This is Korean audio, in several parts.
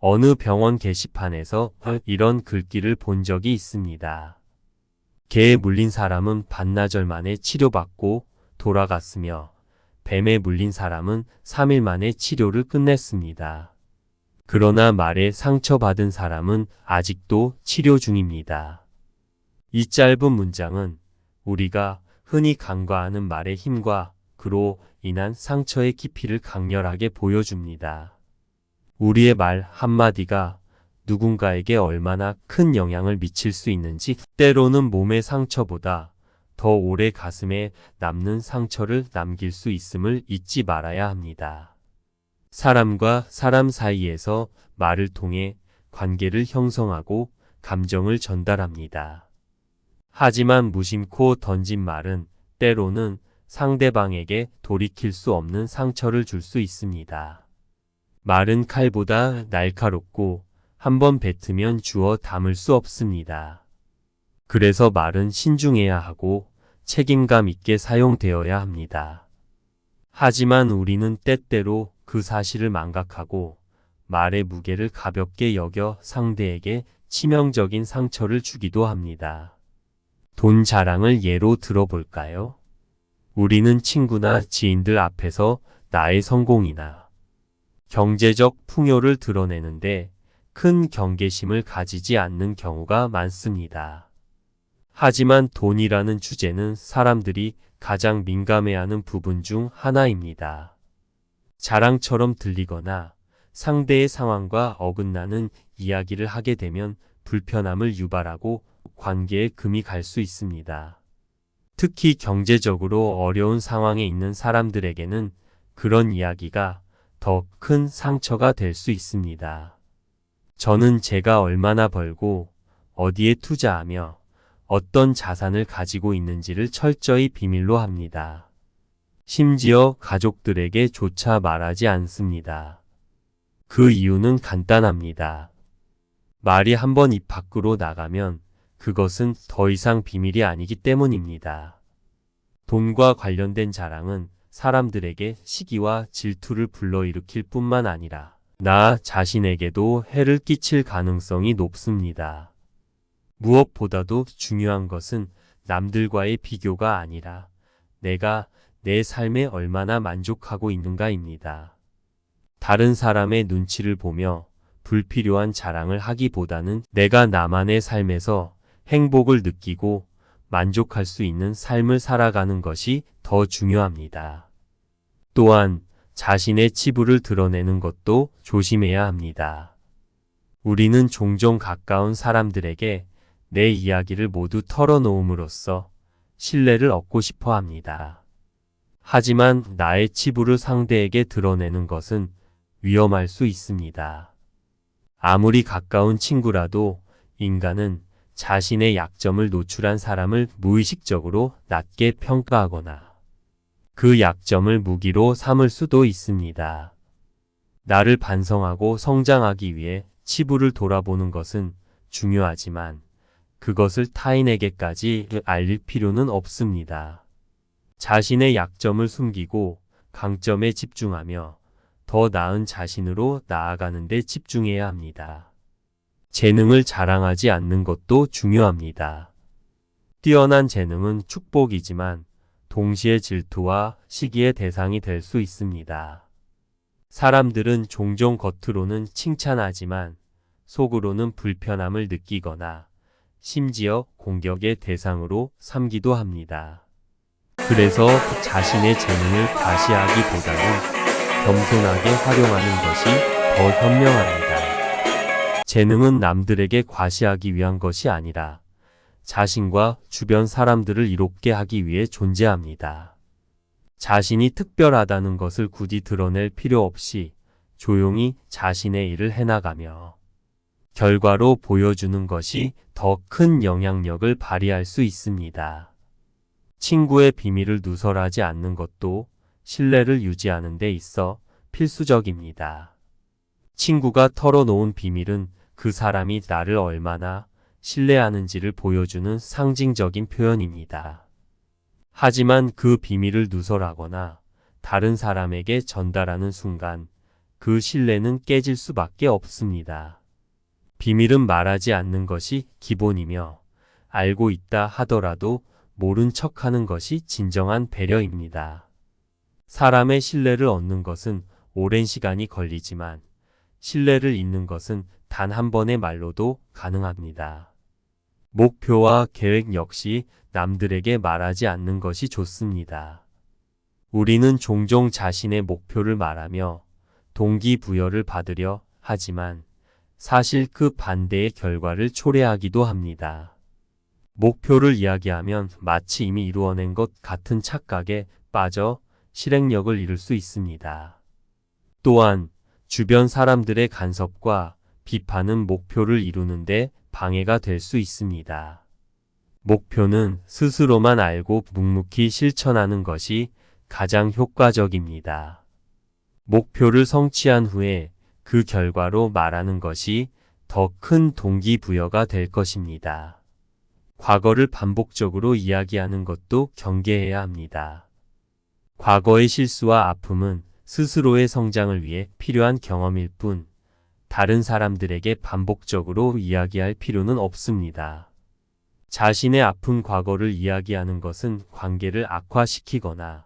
어느 병원 게시판에서 이런 글귀를 본 적이 있습니다. 개에 물린 사람은 반나절 만에 치료받고 돌아갔으며 뱀에 물린 사람은 3일 만에 치료를 끝냈습니다. 그러나 말에 상처받은 사람은 아직도 치료 중입니다. 이 짧은 문장은 우리가 흔히 간과하는 말의 힘과 그로 인한 상처의 깊이를 강렬하게 보여줍니다. 우리의 말 한마디가 누군가에게 얼마나 큰 영향을 미칠 수 있는지, 때로는 몸의 상처보다 더 오래 가슴에 남는 상처를 남길 수 있음을 잊지 말아야 합니다. 사람과 사람 사이에서 말을 통해 관계를 형성하고 감정을 전달합니다. 하지만 무심코 던진 말은 때로는 상대방에게 돌이킬 수 없는 상처를 줄 수 있습니다. 말은 칼보다 날카롭고 한번 뱉으면 주워 담을 수 없습니다. 그래서 말은 신중해야 하고 책임감 있게 사용되어야 합니다. 하지만 우리는 때때로 그 사실을 망각하고 말의 무게를 가볍게 여겨 상대에게 치명적인 상처를 주기도 합니다. 돈 자랑을 예로 들어볼까요? 우리는 친구나 지인들 앞에서 나의 성공이나 경제적 풍요를 드러내는데 큰 경계심을 가지지 않는 경우가 많습니다. 하지만 돈이라는 주제는 사람들이 가장 민감해하는 부분 중 하나입니다. 자랑처럼 들리거나 상대의 상황과 어긋나는 이야기를 하게 되면 불편함을 유발하고 관계에 금이 갈 수 있습니다. 특히 경제적으로 어려운 상황에 있는 사람들에게는 그런 이야기가 더 큰 상처가 될 수 있습니다. 저는 제가 얼마나 벌고 어디에 투자하며 어떤 자산을 가지고 있는지를 철저히 비밀로 합니다. 심지어 가족들에게조차 말하지 않습니다. 그 이유는 간단합니다. 말이 한번 입 밖으로 나가면 그것은 더 이상 비밀이 아니기 때문입니다. 돈과 관련된 자랑은 사람들에게 시기와 질투를 불러일으킬 뿐만 아니라 나 자신에게도 해를 끼칠 가능성이 높습니다. 무엇보다도 중요한 것은 남들과의 비교가 아니라 내가 내 삶에 얼마나 만족하고 있는가입니다. 다른 사람의 눈치를 보며 불필요한 자랑을 하기보다는 내가 나만의 삶에서 행복을 느끼고 만족할 수 있는 삶을 살아가는 것이 더 중요합니다. 또한 자신의 치부를 드러내는 것도 조심해야 합니다. 우리는 종종 가까운 사람들에게 내 이야기를 모두 털어놓음으로써 신뢰를 얻고 싶어 합니다. 하지만 나의 치부를 상대에게 드러내는 것은 위험할 수 있습니다. 아무리 가까운 친구라도 인간은 자신의 약점을 노출한 사람을 무의식적으로 낮게 평가하거나 그 약점을 무기로 삼을 수도 있습니다. 나를 반성하고 성장하기 위해 치부를 돌아보는 것은 중요하지만 그것을 타인에게까지 알릴 필요는 없습니다. 자신의 약점을 숨기고 강점에 집중하며 더 나은 자신으로 나아가는 데 집중해야 합니다. 재능을 자랑하지 않는 것도 중요합니다. 뛰어난 재능은 축복이지만 동시에 질투와 시기의 대상이 될 수 있습니다. 사람들은 종종 겉으로는 칭찬하지만 속으로는 불편함을 느끼거나 심지어 공격의 대상으로 삼기도 합니다. 그래서 자신의 재능을 과시하기보다는 겸손하게 활용하는 것이 더 현명합니다. 재능은 남들에게 과시하기 위한 것이 아니라 자신과 주변 사람들을 이롭게 하기 위해 존재합니다. 자신이 특별하다는 것을 굳이 드러낼 필요 없이 조용히 자신의 일을 해나가며 결과로 보여주는 것이 더 큰 영향력을 발휘할 수 있습니다. 친구의 비밀을 누설하지 않는 것도 신뢰를 유지하는 데 있어 필수적입니다. 친구가 털어놓은 비밀은 그 사람이 나를 얼마나 신뢰하는지를 보여주는 상징적인 표현입니다. 하지만 그 비밀을 누설하거나 다른 사람에게 전달하는 순간 그 신뢰는 깨질 수밖에 없습니다. 비밀은 말하지 않는 것이 기본이며 알고 있다 하더라도 모른 척하는 것이 진정한 배려입니다. 사람의 신뢰를 얻는 것은 오랜 시간이 걸리지만 신뢰를 잃는 것은 단 한 번의 말로도 가능합니다. 목표와 계획 역시 남들에게 말하지 않는 것이 좋습니다. 우리는 종종 자신의 목표를 말하며 동기부여를 받으려 하지만 사실 그 반대의 결과를 초래하기도 합니다. 목표를 이야기하면 마치 이미 이루어낸 것 같은 착각에 빠져 실행력을 잃을 수 있습니다. 또한 주변 사람들의 간섭과 비판은 목표를 이루는데 방해가 될 수 있습니다. 목표는 스스로만 알고 묵묵히 실천하는 것이 가장 효과적입니다. 목표를 성취한 후에 그 결과로 말하는 것이 더 큰 동기부여가 될 것입니다. 과거를 반복적으로 이야기하는 것도 경계해야 합니다. 과거의 실수와 아픔은 스스로의 성장을 위해 필요한 경험일 뿐 다른 사람들에게 반복적으로 이야기할 필요는 없습니다. 자신의 아픈 과거를 이야기하는 것은 관계를 악화시키거나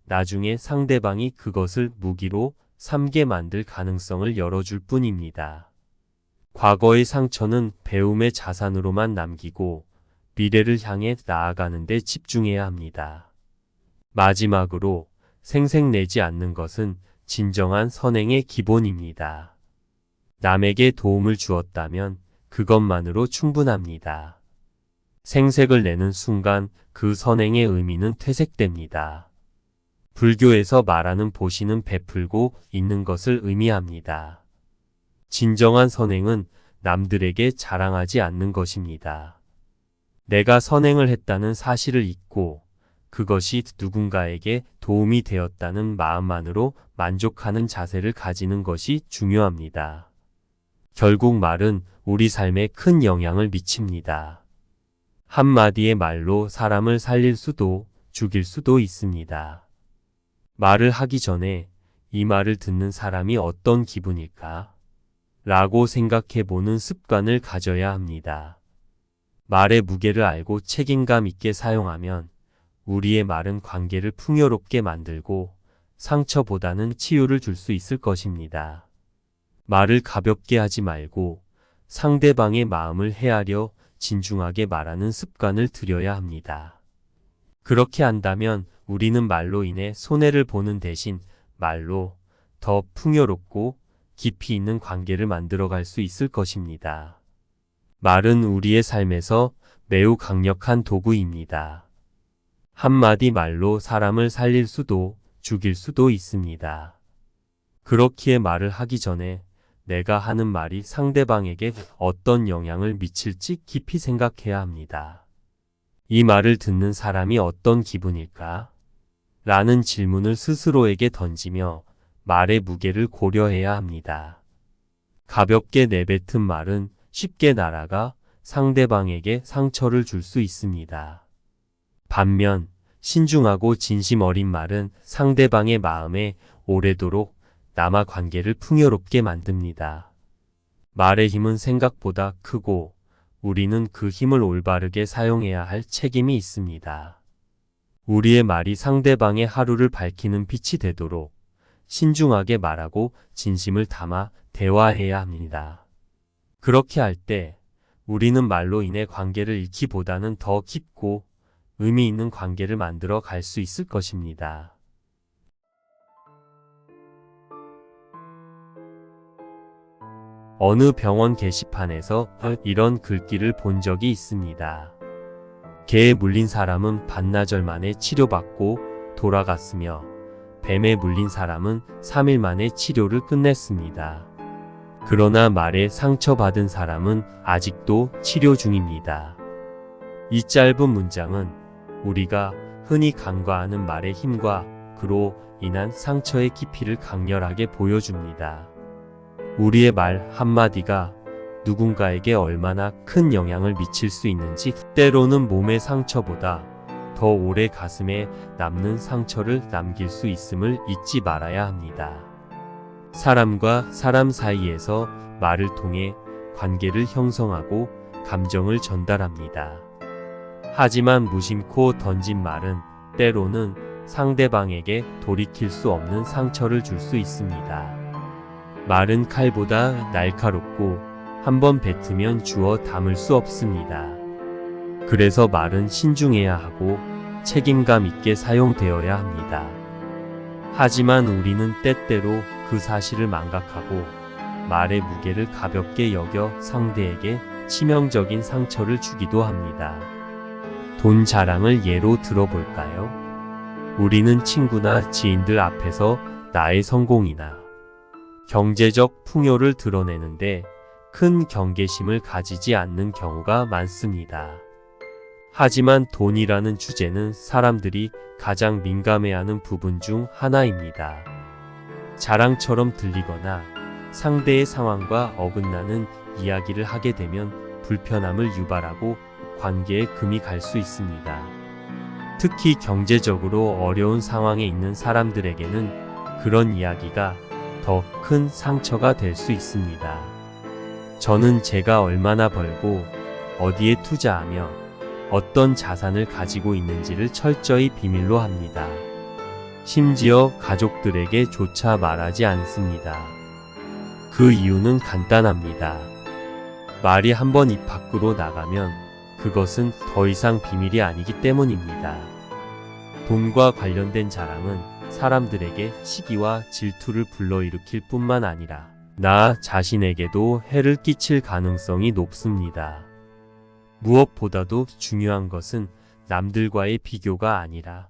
나중에 상대방이 그것을 무기로 삼게 만들 가능성을 열어줄 뿐입니다. 과거의 상처는 배움의 자산으로만 남기고 미래를 향해 나아가는 데 집중해야 합니다. 마지막으로 생색내지 않는 것은 진정한 선행의 기본입니다. 남에게 도움을 주었다면 그것만으로 충분합니다. 생색을 내는 순간 그 선행의 의미는 퇴색됩니다. 불교에서 말하는 보시는 베풀고 있는 것을 의미합니다. 진정한 선행은 남들에게 자랑하지 않는 것입니다. 내가 선행을 했다는 사실을 잊고 그것이 누군가에게 도움이 되었다는 마음만으로 만족하는 자세를 가지는 것이 중요합니다. 결국 말은 우리 삶에 큰 영향을 미칩니다. 한마디의 말로 사람을 살릴 수도 죽일 수도 있습니다. 말을 하기 전에 이 말을 듣는 사람이 어떤 기분일까? 라고 생각해보는 습관을 가져야 합니다. 말의 무게를 알고 책임감 있게 사용하면 우리의 말은 관계를 풍요롭게 만들고 상처보다는 치유를 줄 수 있을 것입니다. 말을 가볍게 하지 말고 상대방의 마음을 헤아려 진중하게 말하는 습관을 들여야 합니다. 그렇게 한다면 우리는 말로 인해 손해를 보는 대신 말로 더 풍요롭고 깊이 있는 관계를 만들어갈 수 있을 것입니다. 말은 우리의 삶에서 매우 강력한 도구입니다. 한마디 말로 사람을 살릴 수도 죽일 수도 있습니다. 그렇기에 말을 하기 전에 내가 하는 말이 상대방에게 어떤 영향을 미칠지 깊이 생각해야 합니다. 이 말을 듣는 사람이 어떤 기분일까? 라는 질문을 스스로에게 던지며 말의 무게를 고려해야 합니다. 가볍게 내뱉은 말은 쉽게 날아가 상대방에게 상처를 줄 수 있습니다. 반면 신중하고 진심 어린 말은 상대방의 마음에 오래도록 남아 관계를 풍요롭게 만듭니다. 말의 힘은 생각보다 크고 우리는 그 힘을 올바르게 사용해야 할 책임이 있습니다. 우리의 말이 상대방의 하루를 밝히는 빛이 되도록 신중하게 말하고 진심을 담아 대화해야 합니다. 그렇게 할 때 우리는 말로 인해 관계를 잃기보다는 더 깊고 의미 있는 관계를 만들어 갈 수 있을 것입니다. 어느 병원 게시판에서 이런 글귀를 본 적이 있습니다. 개에 물린 사람은 반나절 만에 치료받고 돌아갔으며 뱀에 물린 사람은 3일 만에 치료를 끝냈습니다. 그러나 말에 상처받은 사람은 아직도 치료 중입니다. 이 짧은 문장은 우리가 흔히 간과하는 말의 힘과 그로 인한 상처의 깊이를 강렬하게 보여줍니다. 우리의 말 한마디가 누군가에게 얼마나 큰 영향을 미칠 수 있는지, 때로는 몸의 상처보다 더 오래 가슴에 남는 상처를 남길 수 있음을 잊지 말아야 합니다. 사람과 사람 사이에서 말을 통해 관계를 형성하고 감정을 전달합니다. 하지만 무심코 던진 말은 때로는 상대방에게 돌이킬 수 없는 상처를 줄 수 있습니다. 말은 칼보다 날카롭고 한번 뱉으면 주워 담을 수 없습니다. 그래서 말은 신중해야 하고 책임감 있게 사용되어야 합니다. 하지만 우리는 때때로 그 사실을 망각하고 말의 무게를 가볍게 여겨 상대에게 치명적인 상처를 주기도 합니다. 돈 자랑을 예로 들어볼까요? 우리는 친구나 지인들 앞에서 나의 성공이나 경제적 풍요를 드러내는데 큰 경계심을 가지지 않는 경우가 많습니다. 하지만 돈이라는 주제는 사람들이 가장 민감해하는 부분 중 하나입니다. 자랑처럼 들리거나 상대의 상황과 어긋나는 이야기를 하게 되면 불편함을 유발하고 관계에 금이 갈 수 있습니다. 특히 경제적으로 어려운 상황에 있는 사람들에게는 그런 이야기가 더 큰 상처가 될 수 있습니다. 저는 제가 얼마나 벌고 어디에 투자하며 어떤 자산을 가지고 있는지를 철저히 비밀로 합니다. 심지어 가족들에게 조차 말하지 않습니다. 그 이유는 간단합니다. 말이 한번 입 밖으로 나가면 그것은 더 이상 비밀이 아니기 때문입니다. 돈과 관련된 자랑은 사람들에게 시기와 질투를 불러일으킬 뿐만 아니라 나 자신에게도 해를 끼칠 가능성이 높습니다. 무엇보다도 중요한 것은 남들과의 비교가 아니라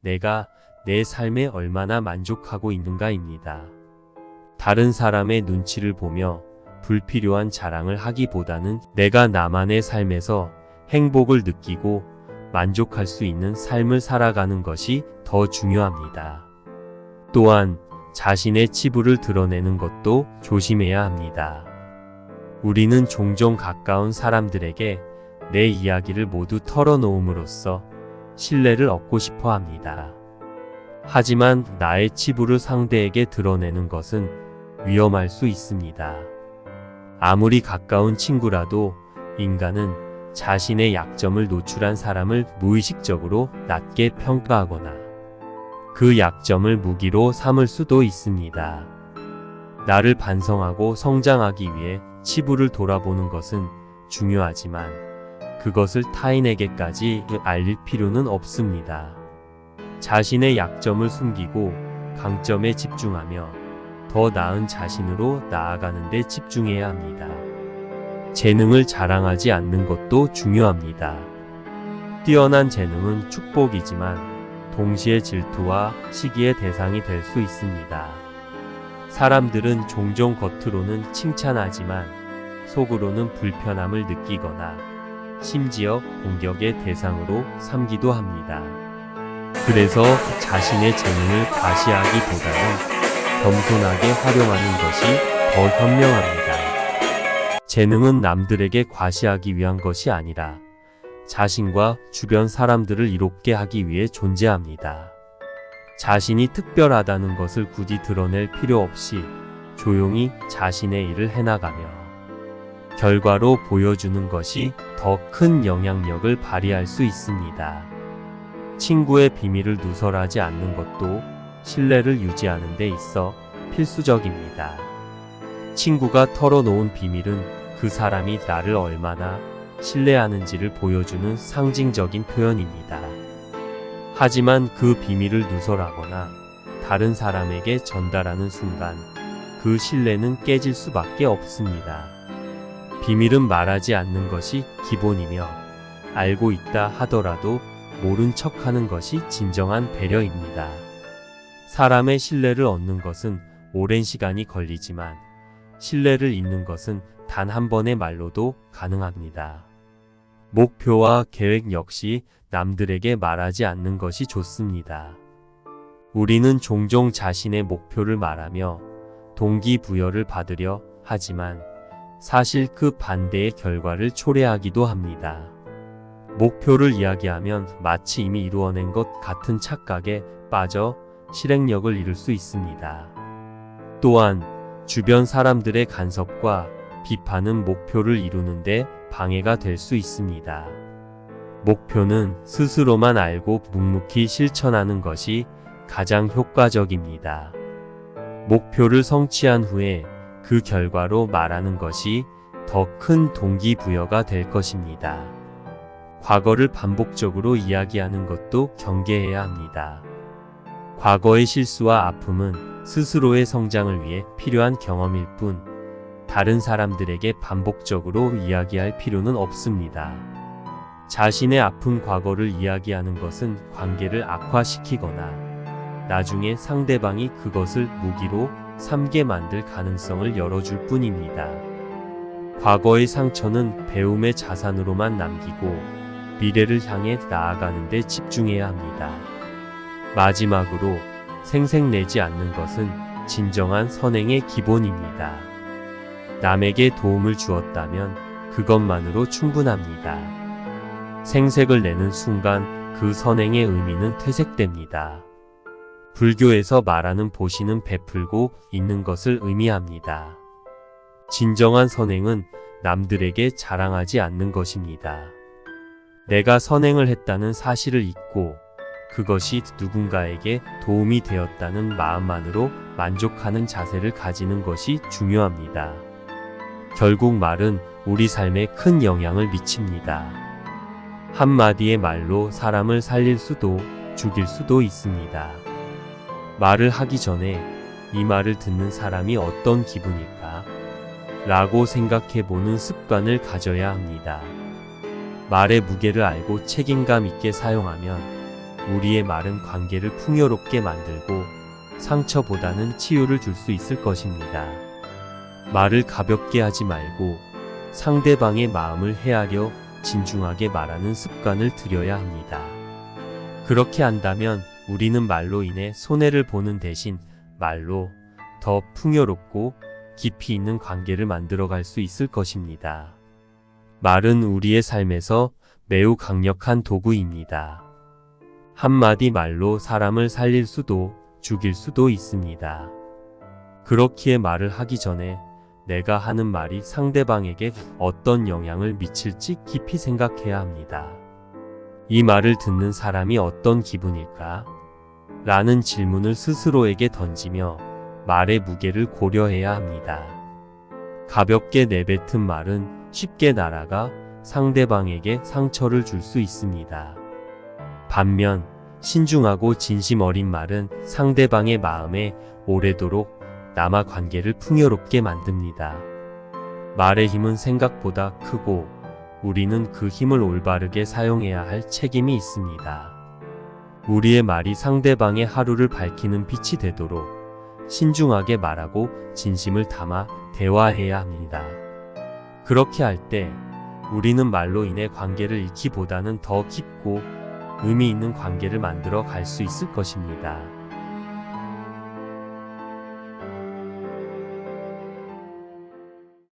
내가 내 삶에 얼마나 만족하고 있는가입니다. 다른 사람의 눈치를 보며 불필요한 자랑을 하기보다는 내가 나만의 삶에서 행복을 느끼고 만족할 수 있는 삶을 살아가는 것이 더 중요합니다. 또한 자신의 치부를 드러내는 것도 조심해야 합니다. 우리는 종종 가까운 사람들에게 내 이야기를 모두 털어놓음으로써 신뢰를 얻고 싶어 합니다. 하지만 나의 치부를 상대에게 드러내는 것은 위험할 수 있습니다. 아무리 가까운 친구라도 인간은 자신의 약점을 노출한 사람을 무의식적으로 낮게 평가하거나 그 약점을 무기로 삼을 수도 있습니다. 나를 반성하고 성장하기 위해 치부를 돌아보는 것은 중요하지만 그것을 타인에게까지 알릴 필요는 없습니다. 자신의 약점을 숨기고 강점에 집중하며 더 나은 자신으로 나아가는 데 집중해야 합니다. 재능을 자랑하지 않는 것도 중요합니다. 뛰어난 재능은 축복이지만 동시에 질투와 시기의 대상이 될 수 있습니다. 사람들은 종종 겉으로는 칭찬하지만 속으로는 불편함을 느끼거나 심지어 공격의 대상으로 삼기도 합니다. 그래서 자신의 재능을 과시하기보다는 겸손하게 활용하는 것이 더 현명합니다. 재능은 남들에게 과시하기 위한 것이 아니라 자신과 주변 사람들을 이롭게 하기 위해 존재합니다. 자신이 특별하다는 것을 굳이 드러낼 필요 없이 조용히 자신의 일을 해나가며 결과로 보여주는 것이 더 큰 영향력을 발휘할 수 있습니다. 친구의 비밀을 누설하지 않는 것도 신뢰를 유지하는 데 있어 필수적입니다. 친구가 털어놓은 비밀은 그 사람이 나를 얼마나 신뢰하는지를 보여주는 상징적인 표현입니다. 하지만 그 비밀을 누설하거나 다른 사람에게 전달하는 순간 그 신뢰는 깨질 수밖에 없습니다. 비밀은 말하지 않는 것이 기본이며 알고 있다 하더라도 모른 척하는 것이 진정한 배려입니다. 사람의 신뢰를 얻는 것은 오랜 시간이 걸리지만 신뢰를 잇는 것은 단 한 번의 말로도 가능합니다. 목표와 계획 역시 남들에게 말하지 않는 것이 좋습니다. 우리는 종종 자신의 목표를 말하며 동기부여를 받으려 하지만 사실 그 반대의 결과를 초래하기도 합니다. 목표를 이야기하면 마치 이미 이루어낸 것 같은 착각에 빠져 실행력을 잃을 수 있습니다. 또한 주변 사람들의 간섭과 비판은 목표를 이루는데 방해가 될 수 있습니다. 목표는 스스로만 알고 묵묵히 실천하는 것이 가장 효과적입니다. 목표를 성취한 후에 그 결과로 말하는 것이 더 큰 동기부여가 될 것입니다. 과거를 반복적으로 이야기하는 것도 경계해야 합니다. 과거의 실수와 아픔은 스스로의 성장을 위해 필요한 경험일 뿐, 다른 사람들에게 반복적으로 이야기할 필요는 없습니다. 자신의 아픈 과거를 이야기하는 것은 관계를 악화시키거나 나중에 상대방이 그것을 무기로 삼게 만들 가능성을 열어줄 뿐입니다. 과거의 상처는 배움의 자산으로만 남기고 미래를 향해 나아가는 데 집중해야 합니다. 마지막으로 생색내지 않는 것은 진정한 선행의 기본입니다. 남에게 도움을 주었다면 그것만으로 충분합니다. 생색을 내는 순간 그 선행의 의미는 퇴색됩니다. 불교에서 말하는 보시는 베풀고 있는 것을 의미합니다. 진정한 선행은 남들에게 자랑하지 않는 것입니다. 내가 선행을 했다는 사실을 잊고 그것이 누군가에게 도움이 되었다는 마음만으로 만족하는 자세를 가지는 것이 중요합니다. 결국 말은 우리 삶에 큰 영향을 미칩니다. 한마디의 말로 사람을 살릴 수도 죽일 수도 있습니다. 말을 하기 전에 이 말을 듣는 사람이 어떤 기분일까? 라고 생각해보는 습관을 가져야 합니다. 말의 무게를 알고 책임감 있게 사용하면 우리의 말은 관계를 풍요롭게 만들고 상처보다는 치유를 줄 수 있을 것입니다. 말을 가볍게 하지 말고 상대방의 마음을 헤아려 진중하게 말하는 습관을 들여야 합니다. 그렇게 한다면 우리는 말로 인해 손해를 보는 대신 말로 더 풍요롭고 깊이 있는 관계를 만들어갈 수 있을 것입니다. 말은 우리의 삶에서 매우 강력한 도구입니다. 한마디 말로 사람을 살릴 수도 죽일 수도 있습니다. 그렇기에 말을 하기 전에 내가 하는 말이 상대방에게 어떤 영향을 미칠지 깊이 생각해야 합니다. 이 말을 듣는 사람이 어떤 기분일까? 라는 질문을 스스로에게 던지며 말의 무게를 고려해야 합니다. 가볍게 내뱉은 말은 쉽게 날아가 상대방에게 상처를 줄 수 있습니다. 반면 신중하고 진심 어린 말은 상대방의 마음에 오래도록 남아 관계를 풍요롭게 만듭니다. 말의 힘은 생각보다 크고 우리는 그 힘을 올바르게 사용해야 할 책임이 있습니다. 우리의 말이 상대방의 하루를 밝히는 빛이 되도록 신중하게 말하고 진심을 담아 대화해야 합니다. 그렇게 할 때 우리는 말로 인해 관계를 잃기보다는 더 깊고 의미 있는 관계를 만들어 갈 수 있을 것입니다.